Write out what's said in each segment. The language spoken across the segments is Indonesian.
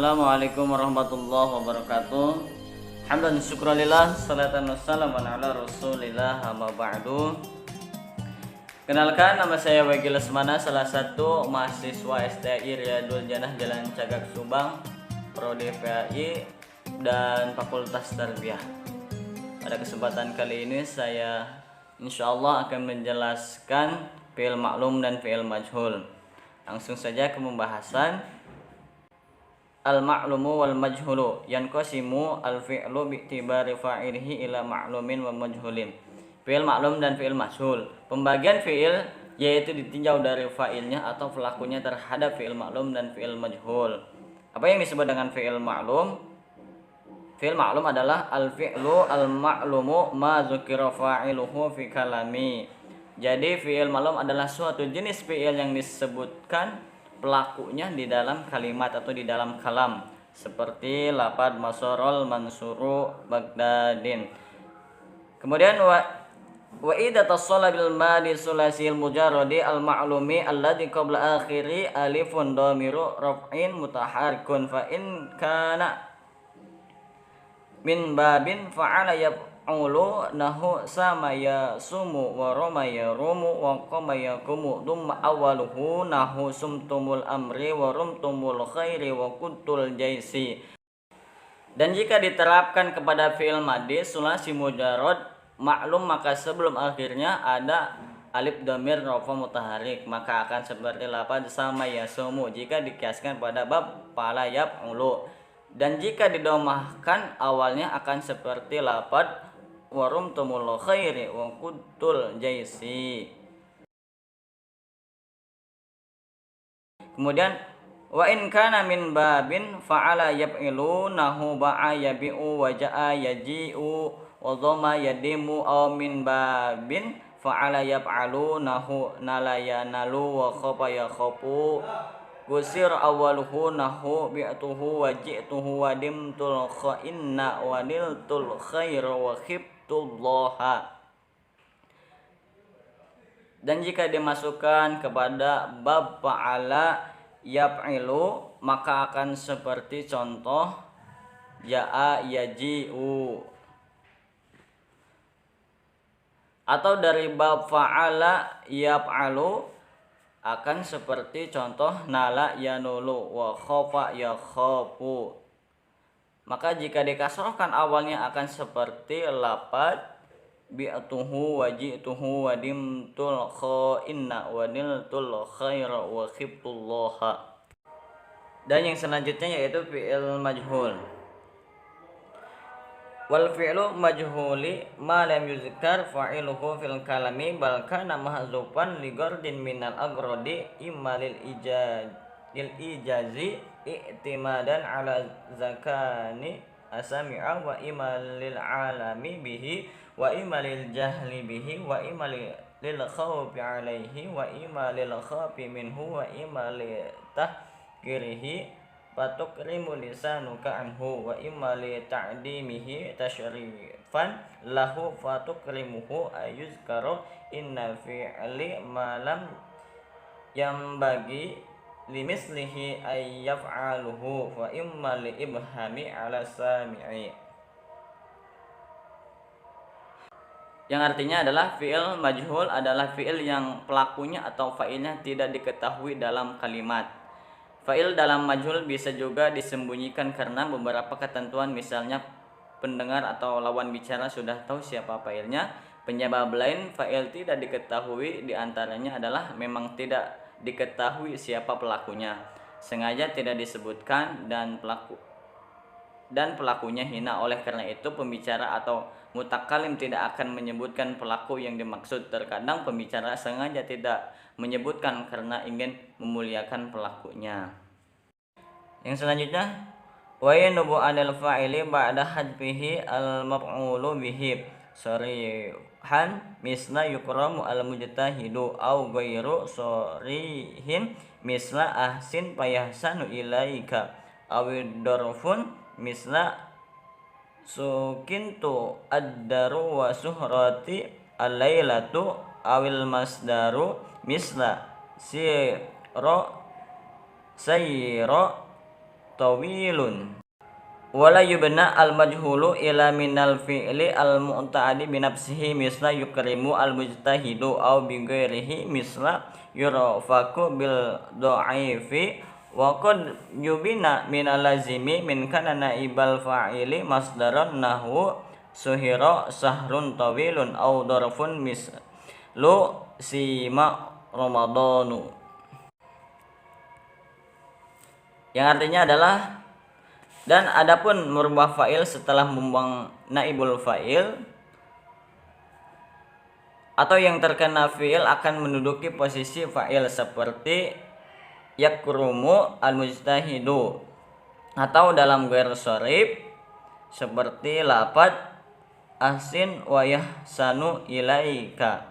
Assalamualaikum warahmatullahi wabarakatuh. Hamdan syukralillah, salatan wassalamu ala rasulillah, amma ba'du. Kenalkan, nama saya Wagi Lesmana, salah satu mahasiswa STI Riyadul Jannah Jalan Cagak Subang, Prodi PAI dan Fakultas Tarbiyah. Pada kesempatan kali ini saya insyaallah akan menjelaskan fi'il maklum dan fi'il majhul. Langsung saja ke pembahasan. Al-ma'lumu wal majhulu yanqasimu al-fi'lu bi'tibari fa'ilihi ila ma'lumin wa majhulin. Fi'il maklum dan fi'il majhul. Pembagian fi'il yaitu ditinjau dari fa'ilnya atau pelakunya terhadap fi'il maklum dan fi'il majhul. Apa yang disebut dengan fi'il maklum? Fi'il maklum adalah al-fi'lu al-ma'lumu ma dzukira fa'iluhu fi kalami. Jadi fi'il maklum adalah suatu jenis fi'il yang disebutkan pelakunya di dalam kalimat atau di dalam kalam, seperti lapad masorol mansuru bagdadin. Kemudian wa idza tasalla bil madi sulasil mujarradi al ma'lumi alladhi qabla akhiri alifun dhamiru raf'in mutaharrikun fa in kana min babin fa'ala yaf'ulu nahu sama yasumu wa rama yarumu wa qama yaqumu thumma awwaluhu nahu sumtumul amri wa rumtumul khairi wa kuntul jaisi. Dan jika diterapkan kepada fi'il madhi sulasi mujarrad maklum, maka sebelum akhirnya ada alif dhamir rafa mutaharrik, maka akan seperti lapad sama yasumu jika dikiaskan pada bab fa'ala yaf'ulu. Dan jika didomahkan awalnya akan seperti lapad warumtumul khairi wa kuntul jaisi. Kemudian wa in kana min babin fa'ala yaf'ilu nahu ba'a yabi'u wa ja'a yaji'u wa dhamma yadimu aw min babin fa'ala yaf'alu nahu nala yanalu wa khapa yakhapu gusir awaluhu nahu bi'tuhu wa ji'tuhu wa dimtul kha'inna wa niltul khair wa khibtullaha. Dan jika dimasukkan kepada bab fa'ala yaf'ilu, maka akan seperti contoh ja'a yaji'u. Atau dari bab fa'ala yaf'alu akan seperti contoh nala yanulu wa khofa yakhofu. Maka jika dikasrohkan awalnya akan seperti lapad bi'tuhu wa ji'tuhu wa dimtul kha'inna wa niltul khaira wa khibtullaha. Dan yang selanjutnya yaitu fi'il majhul. Wal fi'lu majhuli ma lam yuzkar fa'iluhu fil kalami bal kana mahzufan li gardin minal agrodi imma lil ijazi i'timadan ala zakani asami'a wa imma lil alami bihi wa imma lil jahli bihi wa imma lil khawfi alaihi wa imma lil khafi minhu wa imma li tahkirihi fatukrimu lisanuka anhu wa imma li ta'dimihi tasyrifan lahu fatukrimuhu ayuzkaru inna fi'li ma lam yambagi limislihi ayyaf'aluhu wa imma li ibhami ala sami'i. Yang artinya adalah fi'il majhul adalah fi'il yang pelakunya atau fa'ilnya tidak diketahui dalam kalimat. Fa'il dalam majhul bisa juga disembunyikan karena beberapa ketentuan, misalnya pendengar atau lawan bicara sudah tahu siapa fa'ilnya. Penyebab lain fa'il tidak diketahui diantaranya adalah memang tidak diketahui siapa pelakunya, sengaja tidak disebutkan, dan pelakunya hina. Oleh karena itu pembicara atau mutakalim tidak akan menyebutkan pelaku yang dimaksud. Terkadang pembicara sengaja tidak menyebutkan karena ingin memuliakan pelakunya. Yang selanjutnya wa yanubu anil fa'ili ba'da hadfihi al maf'ulu bihi sarihan misla yukramu al mujtahidu au ghairu sarihin misla ahsin fayahsanu ilaika awid darfun misla sukintu ad-daru wa suhrati al-lailatu awil masdaru misla siro sayro tawilun. Wala yubna al majhulu ila minal fi'li al mu'tadi binafsihi misla yukrimu al mujtahidu aw bi ghairihi misla yurafaku bil dha'ifi wa qad yubina min al lazimi min kana naibal fa'ili masdaran nahwu suhira sahrun tawilun aw darfun mislu sima ramadanu, yang artinya adalah dan adapun merubah fa'il setelah membuang naibul fa'il atau yang terkena fi'il akan menduduki posisi fa'il seperti yakrumu al-mujtahidu, atau dalam ghair sharif seperti lafaz ahsin wa yahsanu ilaika,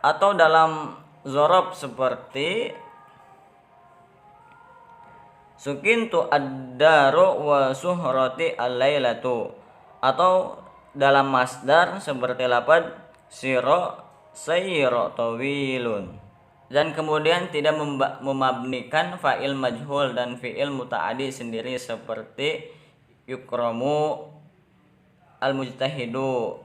atau dalam zorob seperti sukintu ad-daru wa suhrati al-lailatu, atau dalam masdar seperti lafaz siro sayro tawilun. Dan kemudian tidak memabnikan fa'il majhul dan fi'il muta'adi sendiri seperti yukramu al-mujtahidu,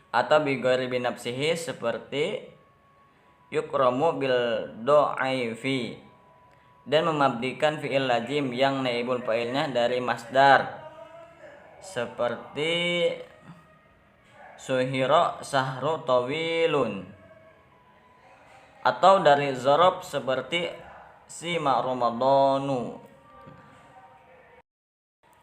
atau bi ghairi binafsihi seperti yukramu bil dha'ifi, dan memabdikan fi'il lazim yang naibul fa'ilnya dari masdar seperti suhira sahru tawilun, atau dari zorob seperti sima ramadanu.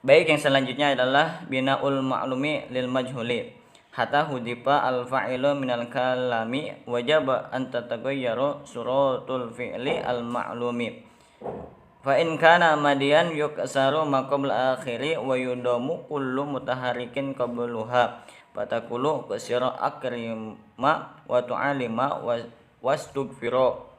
Baik, yang selanjutnya adalah binaul ma'lumi lil majhuli. Hatta hudifa al fa'ilu minal kalami wajaba an tatagayyaru suratul fi'li al ma'lumi. Fa in kana madian yuksaru ma qabla akhiri wa yudamu kullu mutaharikin qabluha fatakulu kasira akrima wa tu'alima wastugfiro.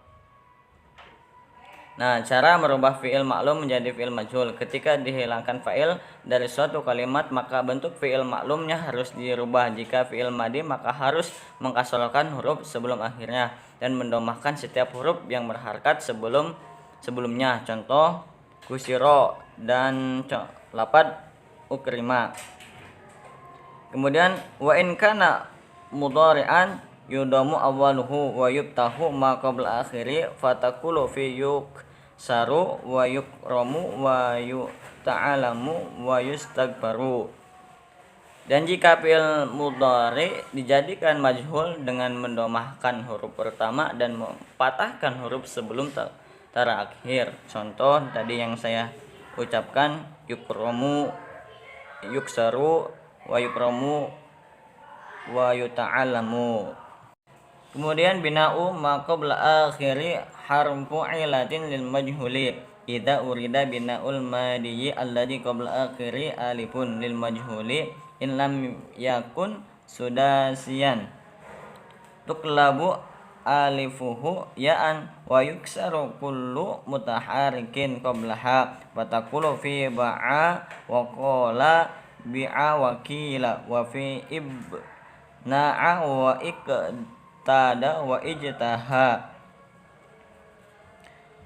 Nah, cara merubah fi'il maklum menjadi fi'il majhul. Ketika dihilangkan fa'il dari suatu kalimat, maka bentuk fi'il maklumnya harus dirubah. Jika fi'il madi, maka harus mengkasrokan huruf sebelum akhirnya dan mendomahkan setiap huruf yang berharakat sebelumnya. Contoh kusiro dan lafaz ukrima. Kemudian wa in kana mudhari'an yudamu awwaluhu wa yubtahu ma qabla akhiri fatakulu fi yuksaru wa yukramu wa yuta'alamu wa yustagbaru. Dan jika fi'il mudhari dijadikan majhul dengan mendomahkan huruf pertama dan mempatahkan huruf sebelum terakhir. Contoh tadi yang saya ucapkan yukramu, yuksaru, wa yukramu, wa yuta'alamu. Kemudian bina'u ma qabla akhiri harfu ilatin lil majhuli idza urida bina'ul madiyyi alladhi qabla akhiri alifun lil majhuli in lam yakun sudasiyan tuklabu alifuhu ya'an wa yuksaru kullu mutaharikin qablaha fatakulu fi ba'a wa qala bi'a wa qila wa fi ibna'a wa iqtada wa ijtaha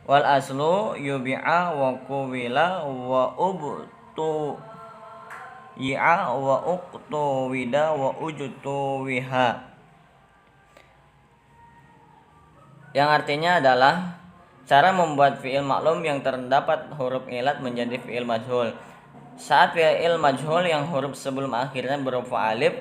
wal aslu yubi'a wa quwila wa ubtu yi'a wa uqtu wida wa ujtu wiha, yang artinya adalah cara membuat fi'il maklum yang terdapat huruf ilat menjadi fi'il majhul. Saat fi'il majhul yang huruf sebelum akhirnya berupa alif,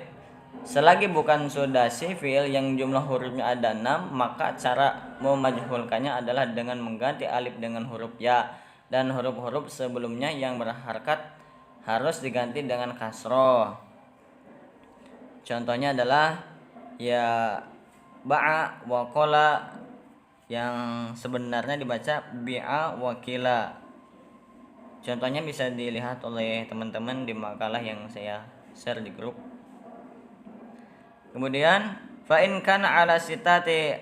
selagi bukan sudasi fi'il yang jumlah hurufnya ada 6, maka cara memajhulkannya adalah dengan mengganti alif dengan huruf ya, dan huruf-huruf sebelumnya yang berharakat harus diganti dengan kasroh. Contohnya adalah ya ba'a wa qala, yang sebenarnya dibaca bi'a wa qila. Contohnya bisa dilihat oleh teman-teman di makalah yang saya share di grup. Kemudian fa in kana ala sitati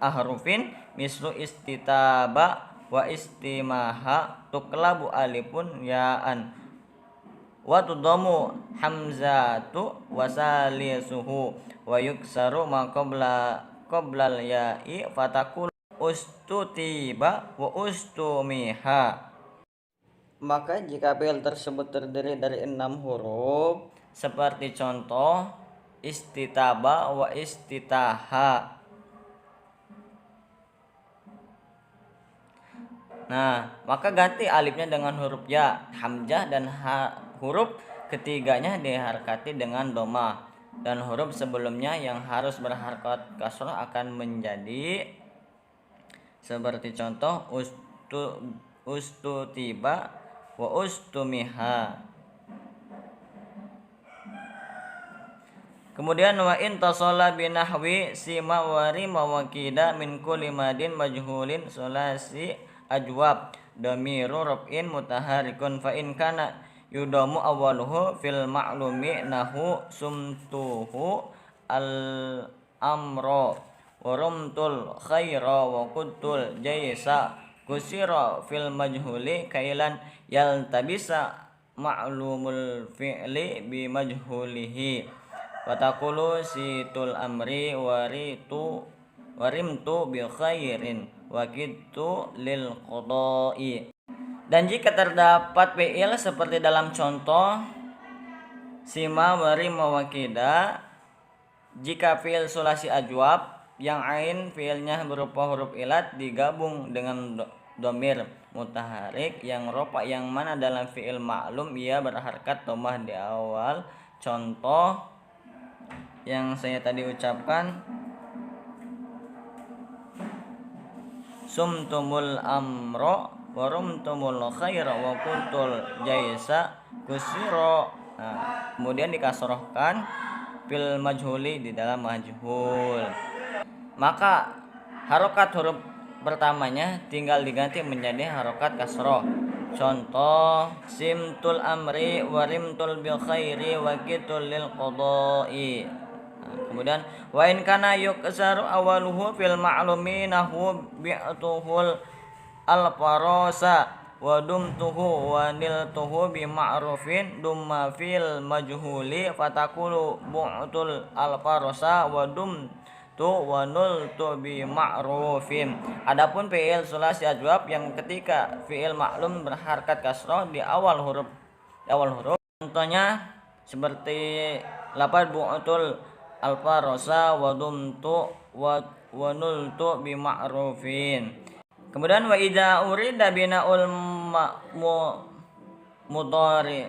ahrufin mislu istitaba wa istimaha tuklabu alifun ya'an wa tudamu hamzatu wa salisuhu wa yuksaru ma qablal ya'i fatakul ustutiba wa ustumiha. Maka jika fi'il tersebut terdiri dari 6 huruf seperti contoh istitaba wa istitaha. Nah, maka ganti alifnya dengan huruf ya, hamzah dan huruf ketiganya diharokati dengan dhamma, dan huruf sebelumnya yang harus berharokat kasrah akan menjadi seperti contoh ustutiba wa ustumiha. Kemudian wa in tasalla binahwi sima wari mawakida min kulli madin majhulin sulasi ajwab damiru raf'in mutaharikun fa in kana yudamu awaluhu fil ma'lumi nahu sumtuhu al amro warumtul khaira wa kuntul jaisa kusira fil majhuli kailan yaltabisa ma'lumul fi'li bi majhulihi fataqulu situl amri warimtu bi khairin wakitu lil qada'i. Dan jika terdapat fi'il seperti dalam contoh sima warim mawakida, jika fi'il sulasi ajwab yang ain fi'ilnya berupa huruf ilat digabung dengan domir mutaharik yang rofa yang mana dalam fi'il maklum ia berharkat dhammah di awal. Contoh yang saya tadi ucapkan, sumtumul amro warumtumul khaira wa kuntul jaisa kusiro. Nah, kemudian dikasrohkan fil majhuli di dalam majhul. Maka harokat huruf pertamanya tinggal diganti menjadi harokat kasroh. Contoh simtul amri warimtul bil khairi wakitul lil qada'i. Kemudian wa in kana yuksaru awaluhu fil ma'lumi nahu bi'tuhul al-farasa wa dumtuhu wa niltuhu bi ma'rufin dumma fil majhuli fatakulu bu'tul al-farasa wa dumtu wa nultu bi ma'rufin. Adapun fi'il sulasi ajwab yang ketika fi'il maklum berharkat kasrah di awal huruf contohnya seperti lafaz bu'tul alfa wa dumtu wa nultu bi ma'rufin. Kemudian wa idza urida binaul mudhari.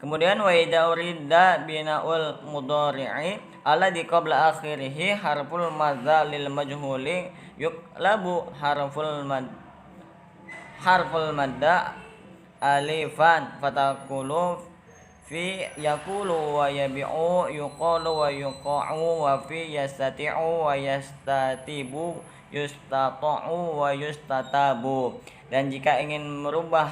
Kemudian wa idza urida binaul mudhari'i alladhi qabla akhirih harful madza lil majhuli yuqlabu harful madda alifan fatakulu fi yakulu wa yabi'u yuqalu wa yuqa'u wa fi yastati'u wa yastatibu yustata'u wa yustatabu. Dan jika ingin merubah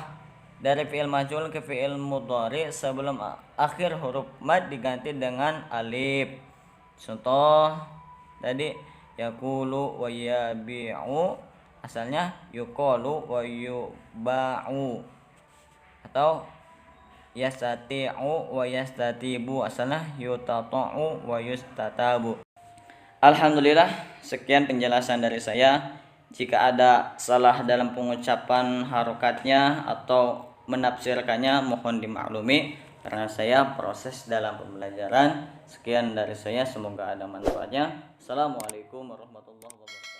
dari fi'il majhul ke fi'il mudhari sebelum akhir huruf mad diganti dengan alif. Contoh tadi yakulu wa yabi'u asalnya yuqalu wa yuba'u, atau yastati'u wa yastatibu asalnya yutata'u wa yustatabu. Alhamdulillah, sekian penjelasan dari saya. Jika ada salah dalam pengucapan harokatnya atau menafsirkannya mohon dimaklumi karena saya proses dalam pembelajaran. Sekian dari saya, semoga ada manfaatnya. Assalamualaikum warahmatullahi wabarakatuh.